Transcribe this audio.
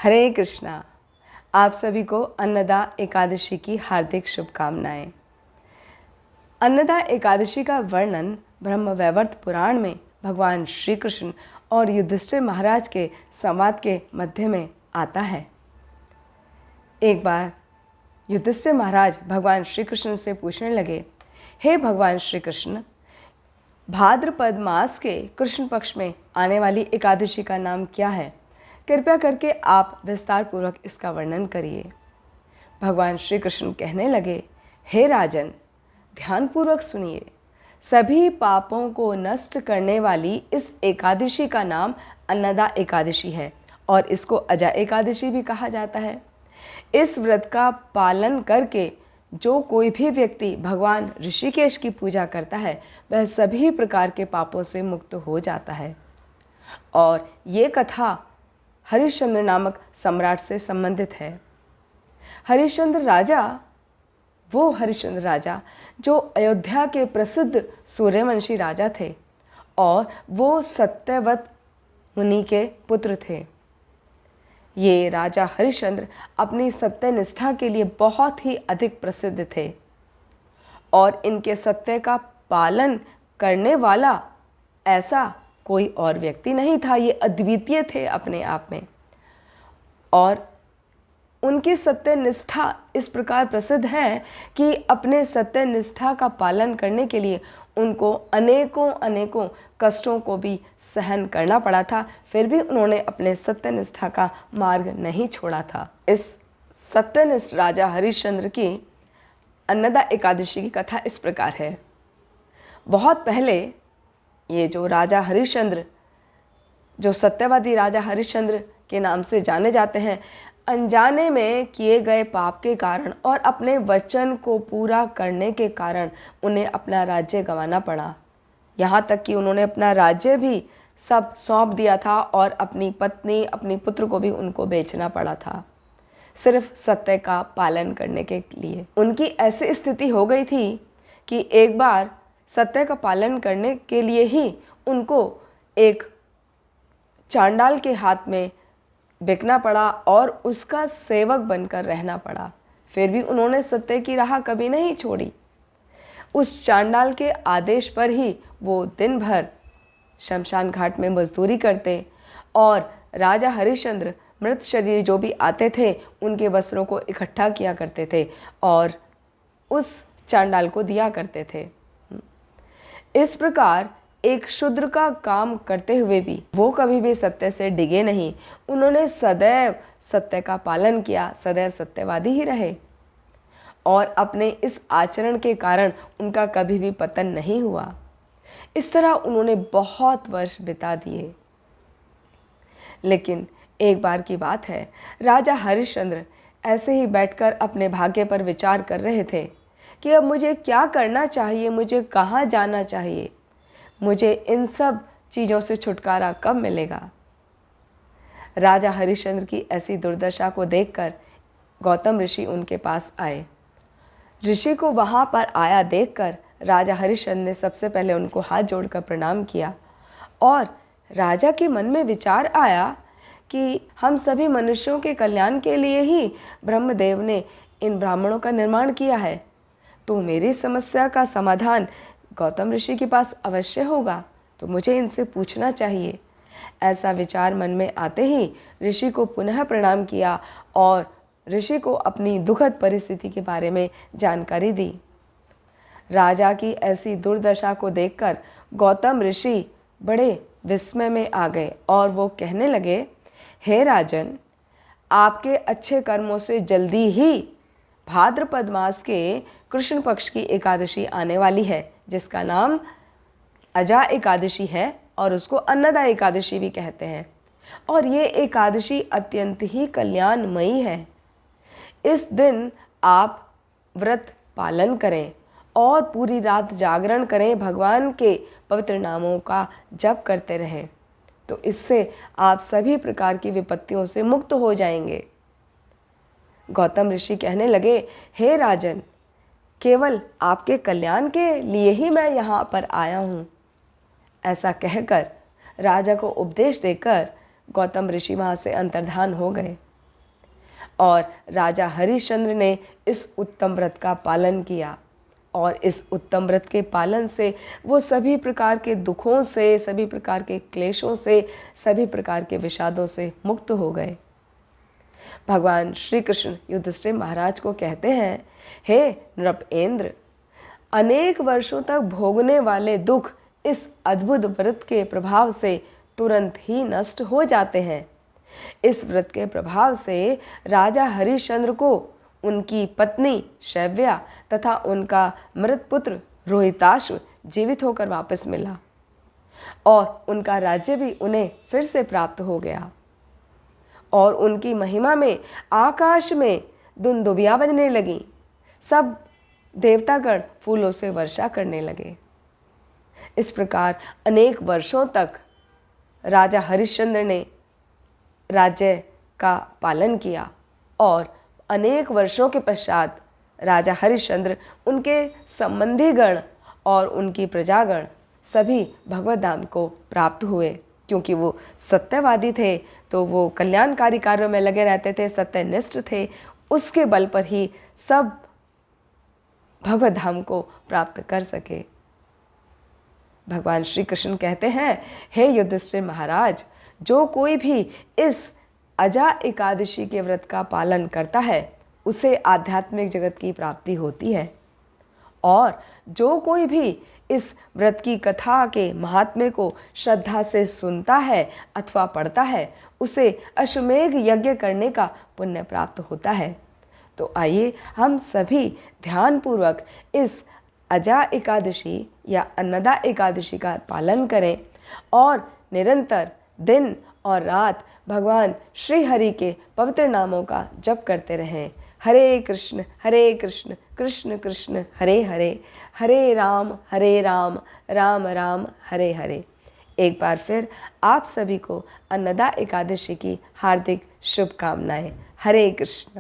हरे कृष्णा। आप सभी को अन्नदा एकादशी की हार्दिक शुभकामनाएं। अन्नदा एकादशी का वर्णन ब्रह्मवैवर्त पुराण में भगवान श्री कृष्ण और युधिष्ठिर महाराज के संवाद के मध्य में आता है। एक बार युधिष्ठिर महाराज भगवान श्री कृष्ण से पूछने लगे, हे भगवान श्री कृष्ण, भाद्रपद मास के कृष्ण पक्ष में आने वाली एकादशी का नाम क्या है? कृपया करके आप विस्तार पूर्वक इसका वर्णन करिए। भगवान श्री कृष्ण कहने लगे, हे राजन, ध्यानपूर्वक सुनिए। सभी पापों को नष्ट करने वाली इस एकादशी का नाम अन्नदा एकादशी है और इसको अजा एकादशी भी कहा जाता है। इस व्रत का पालन करके जो कोई भी व्यक्ति भगवान ऋषिकेश की पूजा करता है वह सभी प्रकार के पापों से मुक्त हो जाता है। और ये कथा हरिश्चंद्र नामक सम्राट से संबंधित है। हरिश्चंद्र राजा जो अयोध्या के प्रसिद्ध सूर्यवंशी राजा थे और वो सत्यवत मुनि के पुत्र थे। ये राजा हरिश्चंद्र अपनी सत्यनिष्ठा के लिए बहुत ही अधिक प्रसिद्ध थे और इनके सत्य का पालन करने वाला ऐसा कोई और व्यक्ति नहीं था। ये अद्वितीय थे अपने आप में और उनकी सत्यनिष्ठा इस प्रकार प्रसिद्ध है कि अपने सत्यनिष्ठा का पालन करने के लिए उनको अनेकों कष्टों को भी सहन करना पड़ा था, फिर भी उन्होंने अपने सत्यनिष्ठा का मार्ग नहीं छोड़ा था। इस सत्यनिष्ठ राजा हरिश्चंद्र की अन्नदा एकादशी की कथा इस प्रकार है। बहुत पहले ये जो राजा हरिश्चंद्र, जो सत्यवादी राजा हरिश्चंद्र के नाम से जाने जाते हैं, अनजाने में किए गए पाप के कारण और अपने वचन को पूरा करने के कारण उन्हें अपना राज्य गंवाना पड़ा। यहाँ तक कि उन्होंने अपना राज्य भी सब सौंप दिया था और अपनी पत्नी, अपनी पुत्र को भी उनको बेचना पड़ा था, सिर्फ सत्य का पालन करने के लिए। उनकी ऐसी स्थिति हो गई थी कि एक बार सत्य का पालन करने के लिए ही उनको एक चांडाल के हाथ में बिकना पड़ा और उसका सेवक बनकर रहना पड़ा। फिर भी उन्होंने सत्य की राह कभी नहीं छोड़ी। उस चांडाल के आदेश पर ही वो दिन भर शमशान घाट में मजदूरी करते और राजा हरिश्चंद्र मृत शरीर जो भी आते थे उनके वस्त्रों को इकट्ठा किया करते थे और उस चांडाल को दिया करते थे। इस प्रकार एक शूद्र का काम करते हुए भी वो कभी भी सत्य से डिगे नहीं। उन्होंने सदैव सत्य का पालन किया, सदैव सत्यवादी ही रहे और अपने इस आचरण के कारण उनका कभी भी पतन नहीं हुआ। इस तरह उन्होंने बहुत वर्ष बिता दिए। लेकिन एक बार की बात है, राजा हरिश्चंद्र ऐसे ही बैठकर अपने भाग्य पर विचार कर रहे थे कि अब मुझे क्या करना चाहिए, मुझे कहाँ जाना चाहिए, मुझे इन सब चीज़ों से छुटकारा कब मिलेगा। राजा हरिश्चंद्र की ऐसी दुर्दशा को देखकर गौतम ऋषि उनके पास आए। ऋषि को वहाँ पर आया देखकर राजा हरिश्चंद्र ने सबसे पहले उनको हाथ जोड़कर प्रणाम किया और राजा के मन में विचार आया कि हम सभी मनुष्यों के कल्याण के लिए ही ब्रह्मदेव ने इन ब्राह्मणों का निर्माण किया है, तो मेरी समस्या का समाधान गौतम ऋषि के पास अवश्य होगा, तो मुझे इनसे पूछना चाहिए। ऐसा विचार मन में आते ही ऋषि को पुनः प्रणाम किया और ऋषि को अपनी दुखद परिस्थिति के बारे में जानकारी दी। राजा की ऐसी दुर्दशा को देखकर गौतम ऋषि बड़े विस्मय में आ गए और वो कहने लगे, हे राजन, आपके अच्छे कर्मों से जल्दी ही भाद्रपद मास के कृष्ण पक्ष की एकादशी आने वाली है, जिसका नाम अजा एकादशी है और उसको अन्नदा एकादशी भी कहते हैं। और ये एकादशी अत्यंत ही कल्याणमयी है। इस दिन आप व्रत पालन करें और पूरी रात जागरण करें, भगवान के पवित्र नामों का जप करते रहें, तो इससे आप सभी प्रकार की विपत्तियों से मुक्त हो जाएंगे। गौतम ऋषि कहने लगे, हे राजन, केवल आपके कल्याण के लिए ही मैं यहाँ पर आया हूँ। ऐसा कहकर राजा को उपदेश देकर गौतम ऋषि वहाँ से अंतर्धान हो गए। और राजा हरिश्चंद्र ने इस उत्तम व्रत का पालन किया और इस उत्तम व्रत के पालन से वो सभी प्रकार के दुखों से, सभी प्रकार के क्लेशों से, सभी प्रकार के विषादों से मुक्त हो गए। भगवान श्री कृष्ण युधिष्ठिर महाराज को कहते हैं, हे नृपेंद्र, अनेक वर्षों तक भोगने वाले दुख इस अद्भुत व्रत के प्रभाव से तुरंत ही नष्ट हो जाते हैं। इस व्रत के प्रभाव से राजा हरिश्चंद्र को उनकी पत्नी शैव्या तथा उनका मृत पुत्र रोहिताश्व जीवित होकर वापस मिला और उनका राज्य भी उन्हें फिर से प्राप्त हो गया और उनकी महिमा में आकाश में दुंदुभियां बजने लगी। सब देवतागण फूलों से वर्षा करने लगे। इस प्रकार अनेक वर्षों तक राजा हरिश्चंद्र ने राज्य का पालन किया और अनेक वर्षों के पश्चात राजा हरिश्चंद्र, उनके संबंधी गण और उनकी प्रजागण सभी भगवत धाम को प्राप्त हुए। क्योंकि वो सत्यवादी थे तो वो कल्याणकारी कार्यों में लगे रहते थे, सत्यनिष्ठ थे। उसके बल पर ही सब भगवत धाम को प्राप्त कर सके। भगवान श्री कृष्ण कहते हैं, हे युधिष्ठिर महाराज, जो कोई भी इस अजा एकादशी के व्रत का पालन करता है उसे आध्यात्मिक जगत की प्राप्ति होती है और जो कोई भी इस व्रत की कथा के महात्म्य को श्रद्धा से सुनता है अथवा पढ़ता है उसे अश्वमेध यज्ञ करने का पुण्य प्राप्त होता है। तो आइए हम सभी ध्यानपूर्वक इस अजा एकादशी या अन्नदा एकादशी का पालन करें और निरंतर दिन और रात भगवान श्री हरि के पवित्र नामों का जप करते रहें। हरे कृष्ण कृष्ण कृष्ण हरे हरे, हरे राम राम राम हरे हरे। एक बार फिर आप सभी को अन्नदा एकादशी की हार्दिक शुभकामनाएं। हरे कृष्ण।